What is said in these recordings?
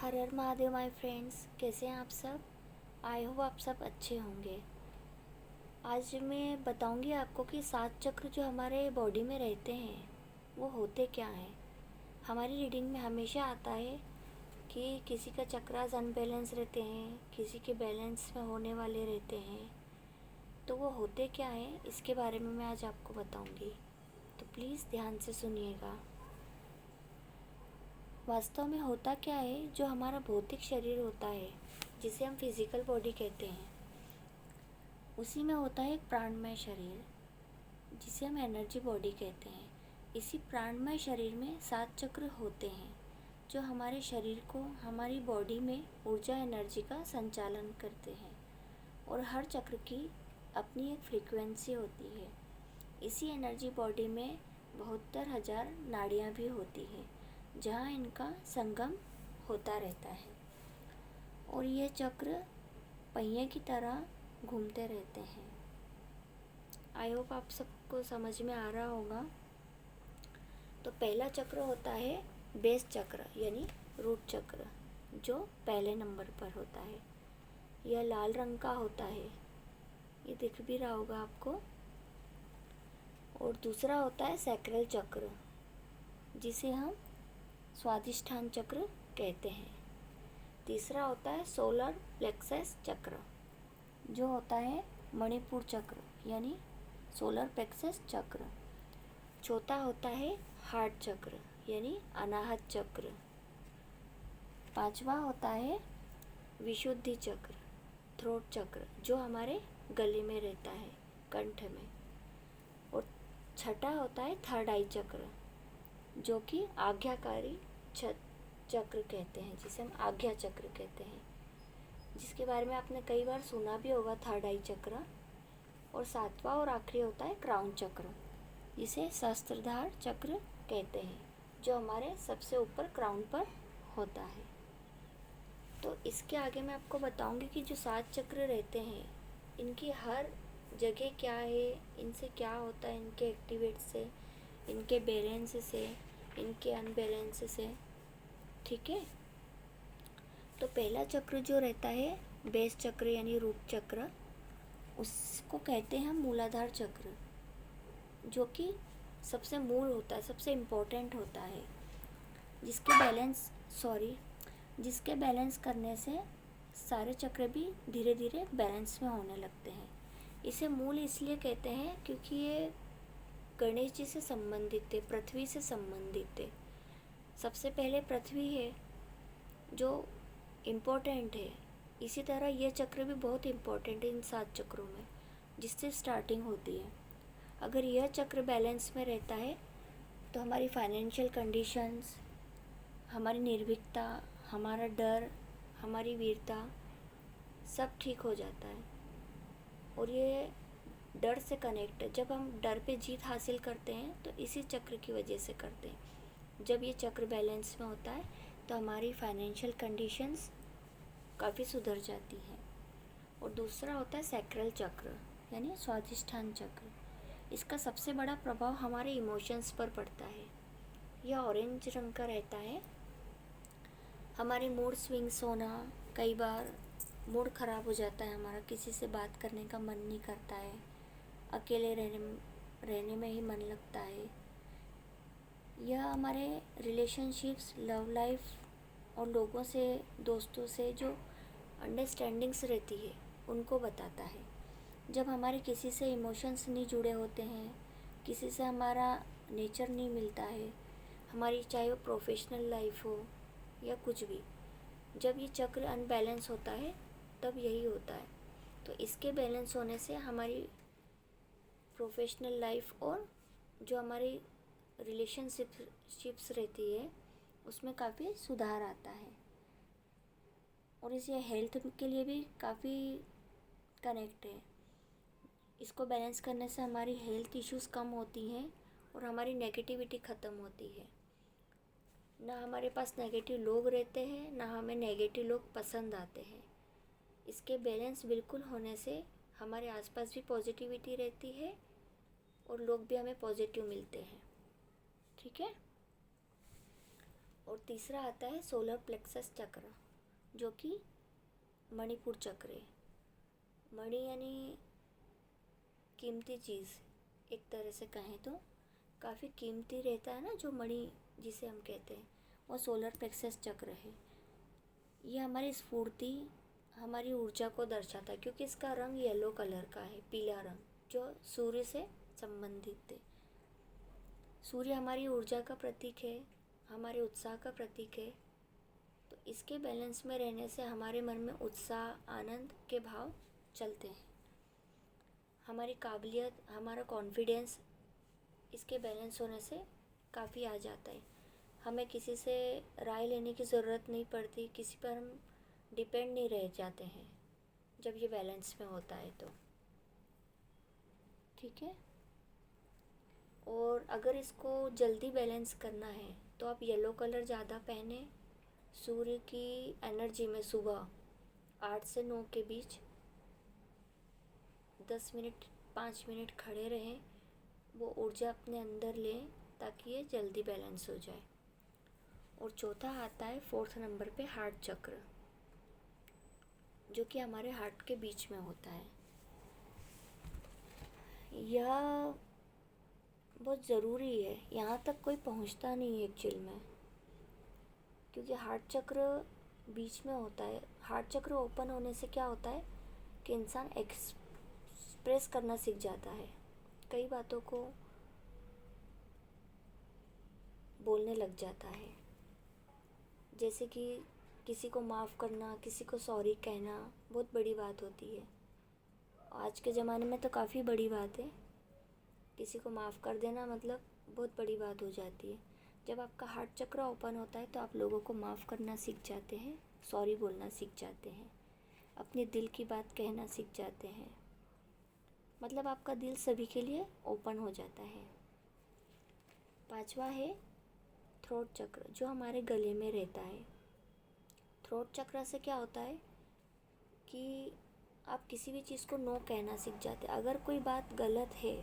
Her her Mahadev my friends, कैसे हैं आप सब। आई होप आप सब अच्छे होंगे। आज मैं बताऊंगी आपको कि 7 चक्र जो हमारे बॉडी में रहते हैं वो होते क्या हैं। हमारी रीडिंग में हमेशा आता है कि किसी का चक्रास अनबैलेंस रहते हैं, किसी के बैलेंस में होने वाले रहते हैं। तो वो होते क्या हैं इसके बारे में मैं आज आपको बताऊंगी, तो प्लीज़ ध्यान से सुनिएगा। वास्तव में होता क्या है, जो हमारा भौतिक शरीर होता है जिसे हम फिज़िकल बॉडी कहते हैं, उसी में होता है एक प्राणमय शरीर जिसे हम एनर्जी बॉडी कहते हैं। इसी प्राणमय शरीर में 7 चक्र होते हैं जो हमारे शरीर को, हमारी बॉडी में ऊर्जा एनर्जी का संचालन करते हैं। और हर चक्र की अपनी एक फ्रीक्वेंसी होती है। इसी एनर्जी बॉडी में 72,000 नाड़ियाँ भी होती हैं जहाँ इनका संगम होता रहता है। और ये चक्र पहिए की तरह घूमते रहते हैं। आई होप आप सबको समझ में आ रहा होगा। तो पहला चक्र होता है बेस चक्र यानी रूट चक्र, जो पहले नंबर पर होता है। यह लाल रंग का होता है, ये दिख भी रहा होगा आपको। और दूसरा होता है सैक्रल चक्र जिसे हम स्वादिष्ठान चक्र कहते हैं। तीसरा होता है सोलर प्लेक्सस चक्र जो होता है मणिपुर चक्र यानी सोलर प्लेक्सस चक्र। चौथा होता है हार्ट चक्र यानी अनाहत चक्र। पांचवा होता है विशुद्धि चक्र, थ्रोट चक्र, जो हमारे गले में रहता है, कंठ में। और छठा होता है थर्ड आई चक्र जो कि आज्ञाकारी चक्र कहते हैं, जिसे हम आज्ञा चक्र कहते हैं, जिसके बारे में आपने कई बार सुना भी होगा, थर्ड आई चक्र। और सातवां और आखिरी होता है क्राउन चक्र जिसे सहस्त्रधार चक्र कहते हैं, जो हमारे सबसे ऊपर क्राउन पर होता है। तो इसके आगे मैं आपको बताऊंगी कि जो 7 चक्र रहते हैं इनकी हर जगह क्या है, इनसे क्या होता है, इनके एक्टिवेट से, इनके बैलेंस से, इनके अनबैलेंस से। ठीक है। तो पहला चक्र जो रहता है बेस चक्र यानी रूट चक्र, उसको कहते हैं हम मूलाधार चक्र, जो कि सबसे मूल होता है, सबसे इम्पोर्टेंट होता है, जिसके बैलेंस करने से सारे चक्र भी धीरे धीरे बैलेंस में होने लगते हैं। इसे मूल इसलिए कहते हैं क्योंकि ये गणेश जी से संबंधित है, पृथ्वी से संबंधित है। सबसे पहले पृथ्वी है जो इम्पोर्टेंट है। इसी तरह यह चक्र भी बहुत इम्पोर्टेंट है इन 7 चक्रों में, जिससे स्टार्टिंग होती है। अगर यह चक्र बैलेंस में रहता है तो हमारी फाइनेंशियल कंडीशंस, हमारी निर्भीकता, हमारा डर, हमारी वीरता सब ठीक हो जाता है। और ये डर से कनेक्ट है। जब हम डर पे जीत हासिल करते हैं तो इसी चक्र की वजह से करते हैं। जब ये चक्र बैलेंस में होता है तो हमारी फाइनेंशियल कंडीशंस काफ़ी सुधर जाती हैं। और दूसरा होता है सैक्रल चक्र यानी स्वादिष्ठान चक्र। इसका सबसे बड़ा प्रभाव हमारे इमोशंस पर पड़ता है। यह ऑरेंज रंग का रहता है। हमारे मूड स्विंग्स होना, कई बार मूड ख़राब हो जाता है हमारा, किसी से बात करने का मन नहीं करता है, अकेले रहने में ही मन लगता है। यह हमारे रिलेशनशिप्स, लव लाइफ और लोगों से, दोस्तों से जो अंडरस्टैंडिंग्स रहती है उनको बताता है। जब हमारे किसी से इमोशंस नहीं जुड़े होते हैं, किसी से हमारा नेचर नहीं मिलता है, हमारी चाहे वो प्रोफेशनल लाइफ हो या कुछ भी, जब ये चक्र अनबैलेंस होता है तब यही होता है। तो इसके बैलेंस होने से हमारी प्रोफेशनल लाइफ और जो हमारी रिलेशनशिप्स रहती है उसमें काफ़ी सुधार आता है। और इसे हेल्थ के लिए भी काफ़ी कनेक्ट है। इसको बैलेंस करने से हमारी हेल्थ इश्यूज़ कम होती हैं और हमारी नेगेटिविटी ख़त्म होती है। ना हमारे पास नेगेटिव लोग रहते हैं, ना हमें नेगेटिव लोग पसंद आते हैं। इसके बैलेंस बिल्कुल होने से हमारे आसपास भी पॉजिटिविटी रहती है और लोग भी हमें पॉजिटिव मिलते हैं। ठीक है। और तीसरा आता है सोलर प्लेक्सस चक्र, जो कि मणिपुर चक्र है। मणि यानी कीमती चीज़, एक तरह से कहें तो काफ़ी कीमती रहता है ना जो मणि जिसे हम कहते हैं, वो सोलर प्लेक्सस चक्र है। ये हमारी स्फूर्ति, हमारी ऊर्जा को दर्शाता है, क्योंकि इसका रंग येलो कलर का है, पीला रंग, जो सूर्य से संबंधित है। सूर्य हमारी ऊर्जा का प्रतीक है, हमारे उत्साह का प्रतीक है। तो इसके बैलेंस में रहने से हमारे मन में उत्साह, आनंद के भाव चलते हैं। हमारी काबिलियत, हमारा कॉन्फिडेंस इसके बैलेंस होने से काफ़ी आ जाता है। हमें किसी से राय लेने की ज़रूरत नहीं पड़ती, किसी पर हम डिपेंड नहीं रह जाते हैं जब ये बैलेंस में होता है तो। ठीक है। और अगर इसको जल्दी बैलेंस करना है तो आप येलो कलर ज़्यादा पहने, सूर्य की एनर्जी में सुबह 8 से 9 के बीच 10 मिनट 5 मिनट खड़े रहें, वो ऊर्जा अपने अंदर लें ताकि ये जल्दी बैलेंस हो जाए। और चौथा आता है 4th नंबर पे हार्ट चक्र, जो कि हमारे हार्ट के बीच में होता है। यह बहुत ज़रूरी है, यहाँ तक कोई पहुँचता नहीं है एक्चुअल में, क्योंकि हार्ट चक्र बीच में होता है। हार्ट चक्र ओपन होने से क्या होता है कि इंसान एक्सप्रेस करना सीख जाता है, कई बातों को बोलने लग जाता है, जैसे कि किसी को माफ़ करना, किसी को सॉरी कहना बहुत बड़ी बात होती है। आज के ज़माने में तो काफ़ी बड़ी बात है, किसी को माफ़ कर देना मतलब बहुत बड़ी बात हो जाती है। जब आपका हार्ट चक्र ओपन होता है तो आप लोगों को माफ़ करना सीख जाते हैं, सॉरी बोलना सीख जाते हैं, अपने दिल की बात कहना सीख जाते हैं, मतलब आपका दिल सभी के लिए ओपन हो जाता है। 5वां है थ्रोट चक्र, जो हमारे गले में रहता है। थ्रोट चक्र से क्या होता है कि आप किसी भी चीज़ को नो कहना सीख जाते हैं। अगर कोई बात गलत है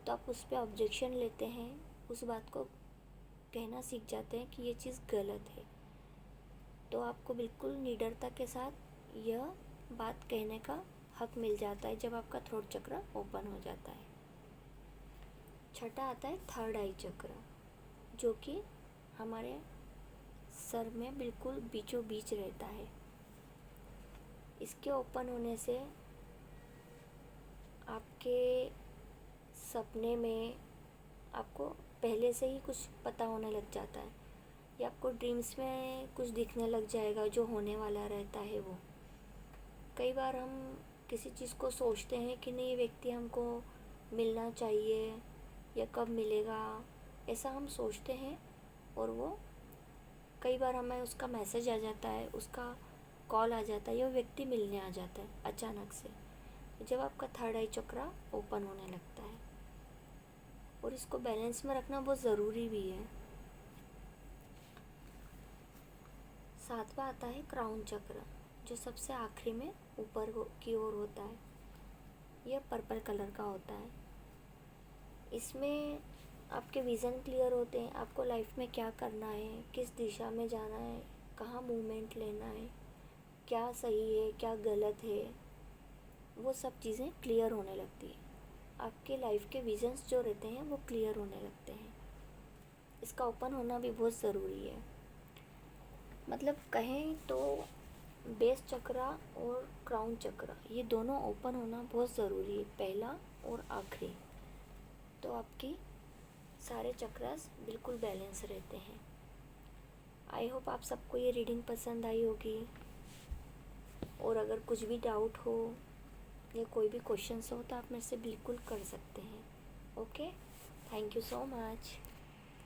तो आप उस पर ऑब्जेक्शन लेते हैं, उस बात को कहना सीख जाते हैं कि ये चीज़ गलत है, तो आपको बिल्कुल निडरता के साथ यह बात कहने का हक मिल जाता है जब आपका थ्रोट चक्र ओपन हो जाता है। छठा आता है थर्ड आई चक्र, जो कि हमारे सर में बिल्कुल बीचों बीच रहता है। इसके ओपन होने से आपके सपने में आपको पहले से ही कुछ पता होने लग जाता है, या आपको ड्रीम्स में कुछ दिखने लग जाएगा जो होने वाला रहता है वो। कई बार हम किसी चीज़ को सोचते हैं कि नहीं, ये व्यक्ति हमको मिलना चाहिए या कब मिलेगा, ऐसा हम सोचते हैं, और वो कई बार हमें उसका मैसेज आ जाता है, उसका कॉल आ जाता है, या वो व्यक्ति मिलने आ जाता है अचानक से, जब आपका थर्ड आई चक्र ओपन होने लगता है। और इसको बैलेंस में रखना बहुत ज़रूरी भी है। 7वां आता है क्राउन चक्र, जो सबसे आखिरी में ऊपर की ओर होता है। यह पर्पल कलर का होता है। इसमें आपके विज़न क्लियर होते हैं, आपको लाइफ में क्या करना है, किस दिशा में जाना है, कहाँ मूवमेंट लेना है, क्या सही है क्या गलत है, वो सब चीज़ें क्लियर होने लगती है। आपके लाइफ के विजन्स जो रहते हैं वो क्लियर होने लगते हैं। इसका ओपन होना भी बहुत ज़रूरी है। मतलब कहें तो बेस चक्र और क्राउन चक्र, ये दोनों ओपन होना बहुत ज़रूरी है, पहला और आखिरी, तो आपकी सारे चक्रास बिल्कुल बैलेंस रहते हैं। आई होप आप सबको ये रीडिंग पसंद आई होगी, और अगर कुछ भी डाउट हो या कोई भी क्वेश्चंस हो तो आप मेरे से बिल्कुल कर सकते हैं। Okay, thank you so much.